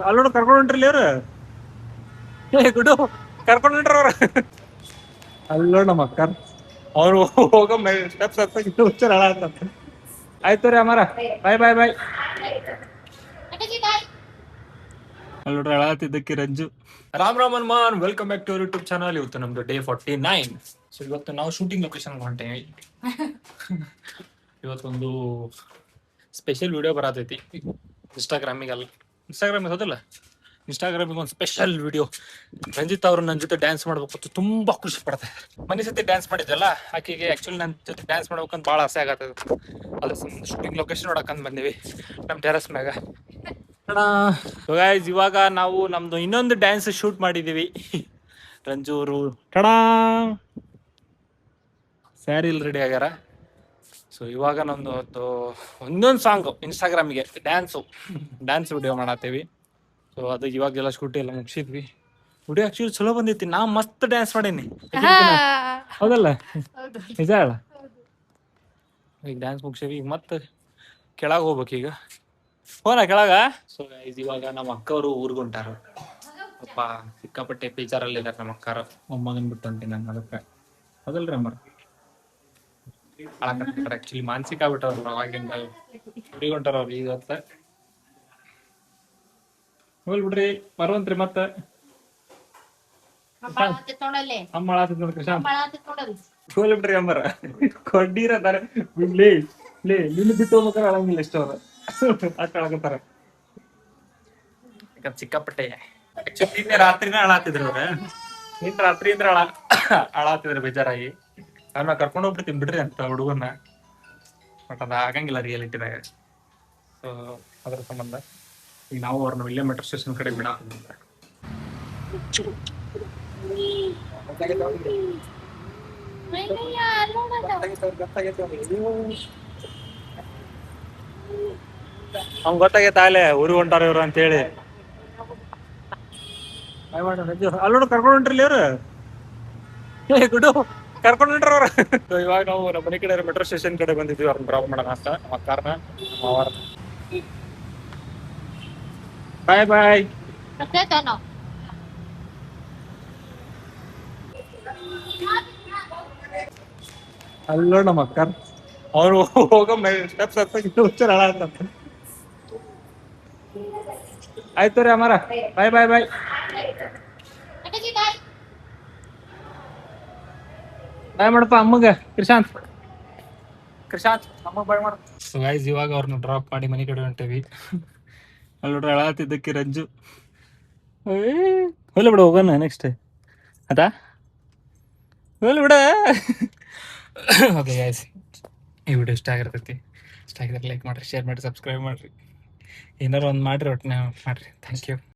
ಅಲ್ಲೋಡು ಕರ್ಕೊಂಡು ಹೊಂಟ್ರಿ ಅವ್ರು ಗುಡು ಕರ್ಕೊಂಡು ಹೊಂಟ್ರ ಅವ್ರ ಅಲ್ಲೋಡ್ ನಮ್ಮ ಅಕ್ಕರ್ ಅವ್ರು ಹೋಗೋ ಸ್ಟೆಪ್ಸ್ ಆಯ್ತು ರೀ ಅಮ್ಮಾರ ಬಾಯ್ ಬಾಯ್ ಬಾಯ್ ಅಲ್ಲೋಡ್ರಿ ಅಳಾತಿದ್ದಕ್ಕೆ Ranju Ram Ram Hanuman welcome back to YouTube channel. ಇವತ್ತು ನಮ್ದು ಡೇ 49. ಸೊ ಇವತ್ತು ನಾವು ಶೂಟಿಂಗ್ ಲೊಕೇಶನ್ ಹೊಂಟೇವಿ. ಇವತ್ತೊಂದು ಸ್ಪೆಷಲ್ ವಿಡಿಯೋ ಬರತೈತಿ ಇನ್ಸ್ಟಾಗ್ರಾಮಿಗೆ ಹೋದಲ್ಲ ಇನ್ಸ್ಟಾಗ್ರಾಮಿಗೆ ಒಂದು ಸ್ಪೆಷಲ್ ವಿಡಿಯೋ. ರಂಜಿತ್ ಅವರು ನನ್ನ ಜೊತೆ ಡ್ಯಾನ್ಸ್ ಮಾಡ್ಬೇಕು ತುಂಬಾ ಖುಷಿ ಪಡ್ತಾರೆ. ಮನೆ ಸತಿ ಡ್ಯಾನ್ಸ್ ಮಾಡಿದ್ದಲ್ಲ, ಆಕೆಗೆ ಆಕ್ಚುಲಿ ನನ್ನ ಜೊತೆ ಡ್ಯಾನ್ಸ್ ಮಾಡ್ಬೇಕಂತ ಭಾಳ ಆಸೆ ಆಗತ್ತದ. ಅದು ಶೂಟಿಂಗ್ ಲೊಕೇಶನ್ ನೋಡಕಂತ ಬಂದೀವಿ ನಮ್ಮ ಟೆರಸ್ ಮ್ಯಾಗ. ಗೈಸ್ ಇವಾಗ ನಾವು ನಮ್ದು ಇನ್ನೊಂದು ಡ್ಯಾನ್ಸ್ ಶೂಟ್ ಮಾಡಿದೀವಿ. ರಂಜೂರು ಟಡಾ ಸ್ಯಾರಿ ಇಲ್ಲಿ ರೆಡಿ ಆಗ್ಯಾರ. ಸೊ ಇವಾಗ ನಮ್ದು ಒಂದೊಂದು ಸಾಂಗು ಇನ್ಸ್ಟಾಗ್ರಾಮಿಗೆ ಡ್ಯಾನ್ಸ್ ವಿಡಿಯೋ ಮಾಡತ್ತೇವಿ. ಸೊ ಅದು ಇವಾಗೆಲ್ಲ ಶೂಟಿ ಎಲ್ಲ ಮುಗಿಸಿದ್ವಿ. ವಿಡಿಯೋ ಆಕ್ಚುಲಿ ಚಲೋ ಬಂದೈತಿ. ನಾ ಮಸ್ತ್ ಡ್ಯಾನ್ಸ್ ಮಾಡೀನಿ, ಹೌದಲ್ಲ? ನಿಜ ಹೇಳ. ಈಗ ಡ್ಯಾನ್ಸ್ ಮುಗಿಸೀವಿ, ಈಗ ಮತ್ತೆ ಕೆಳಗೆ ಹೋಗ್ಬೇಕು. ಈಗ ಕೆಳಗ. ಸೊ ಇವಾಗ ನಮ್ಮ ಅಕ್ಕವರು ಊರ್ಗ್ ಹೊಂಟಾರ. ಅಪ್ಪ ಸಿಕ್ಕಾಪಟ್ಟೆ ಬೇಜಾರಲ್ಲಿ ಇದಾರೆ ನಮ್ಮ ಅಕ್ಕಾರ. ಮೊಮ್ಮಗನ್ ಬಿಟ್ಟು ಹೊಂಟೀನಿ ನಾನು, ಅದಕ್ಕೆ ಹೌದಲ್ರಿ ಅಮ್ಮ? ಆಕ್ಚುಲಿ ಮಾನಸಿಕ ಆಗ್ಬಿಟ್ಟವ್ರು ಅವಾಗಿಂದ ಊರಿಗೆ ಹೊಂಟಾರ ಅವ್ರು. ಈಗ ಹೋಲ್ ಬಿಡ್ರಿ ಬರುವಂತ್ರಿ ಮತ್ತೆ ಅಮ್ಮ ಆಳಾತಿದ್ ನೋಡಿ ಕೃಷ್ಣ ಹೋಲ್ ಬಿಡ್ರಿ ಅಮ್ಮರ ಕೊಡ್ಡೀರ ಲೇ ನಿನ್ನ ಬಿಟ್ಟು ಹೋಗ್ಬೇಕಾರೆ ಅಳಂಗಿಲ್ಲ ಎಷ್ಟವ್ರ ಅಷ್ಟು ಅಳಗತ್ತಾರ. ಸಿಕ್ಕಾಪಟ್ಟೆ ಆಕ್ಚುಲಿ ನಿನ್ನೆ ರಾತ್ರಿನ ಅಳಾತಿದ್ರು ಅವ್ರ. ನಿನ್ನೆ ರಾತ್ರಿ ಅಂದ್ರೆ ಅಳಾತಿದ್ರು ಬೇಜಾರಾಗಿ. ಅವ್ರನ್ನ ಕರ್ಕೊಂಡು ಹೋಗ್ಬಿಡ್ತೀನಿ ಬಿಡ್ರಿ ಅಂತ ಹುಡುಗನ್ನ. ಬಟ್ ಅದು ಆಗಂಗಿಲ್ಲ ರಿಯಾಲಿಟಿದಾಗ. ಸೊ ಅದ್ರ ಸಂಬಂಧ ಈಗ ನಾವು ಅವ್ರನ್ನ ಇಲ್ಲೇ ಮೆಟ್ರೋ ಸ್ಟೇಷನ್ ಕಡೆ ಬಿಡ. ಅವ್ನ್ ಗೊತ್ತಾಗೈತ ಅಲ್ಲೇ ಊರಿಗೆ ಹೊಂಟಾರ ಇವ್ರು ಅಂತ ಹೇಳಿ. ಅಲ್ಲೋಡು ಕರ್ಕೊಂಡು ಹೊಂಟ್ರಿ ಅವ್ರು ಗುಡು ಕರ್ಕೊಂಡು ಹೊಂಟ್ರ ಅವ್ರ. ಇವಾಗ ನಾವು ನಮ್ಮ ಮನೆ ಕಡೆ ಮೆಟ್ರೋ ಸ್ಟೇಷನ್ ಕಡೆ ಬಂದಿದ್ವಿ ಅವ್ರನ್ನ ಡ್ರಾಪ್ ಮಾಡೋಣ ಅಂತ. ನಮ್ಮ ಕಾರ್ನ ಬಾಯ್ ಬಾಯ್. ಅಲ್ಲೋ ನಮ್ಮ ಅಕ್ಕರ್ ಅವ್ರು ಹೋಗೋ ಸ್ಟೆಪ್ಸ್ ಆಯ್ತು ರೀ ಅಮ್ಮಾರ ಬಾಯ್ ಬಾಯ್ ಬಾಯ್ ಬಾಯ್ ಮಾಡಪ್ಪ ಅಮ್ಮಗ. ಕೃಷಾಂತ್ ಅಮ್ಮ ಬಾಯ್ ಮಾಡ. ಸೊ ಗೈಸ್ ಇವಾಗ ಅವ್ರನ್ನ ಡ್ರಾಪ್ ಮಾಡಿ ಮನೆ ಕಡೆ ಹೊಂಟೇವಿ. ಅಲ್ಲಿ ನೋಡ್ರಿ ಅಳಾತಿದ್ದಕ್ಕೆ ರಂಜು ಹೋಗ್ಲಿ ಬಿಡ ಹೋಗೋಣ ನೆಕ್ಸ್ಟ್ ಅದಾ ಹೋಗ್ಲಿ ಬಿಡ. ಓಕೆ ಗೈಸ್ ಈ ವಿಡಿಯೋ ಇಷ್ಟ ಆಗಿರ್ತೈತಿ. ಇಷ್ಟ ಆಗಿದ್ರೆ ಲೈಕ್ ಮಾಡಿರಿ, ಶೇರ್ ಮಾಡಿ, ಸಬ್ಸ್ಕ್ರೈಬ್ ಮಾಡಿರಿ. ಏನಾರು ಒಂದು ಮಾಡಿರಿ ಒಟ್ಟಿನ ಮಾಡಿರಿ. Thank you.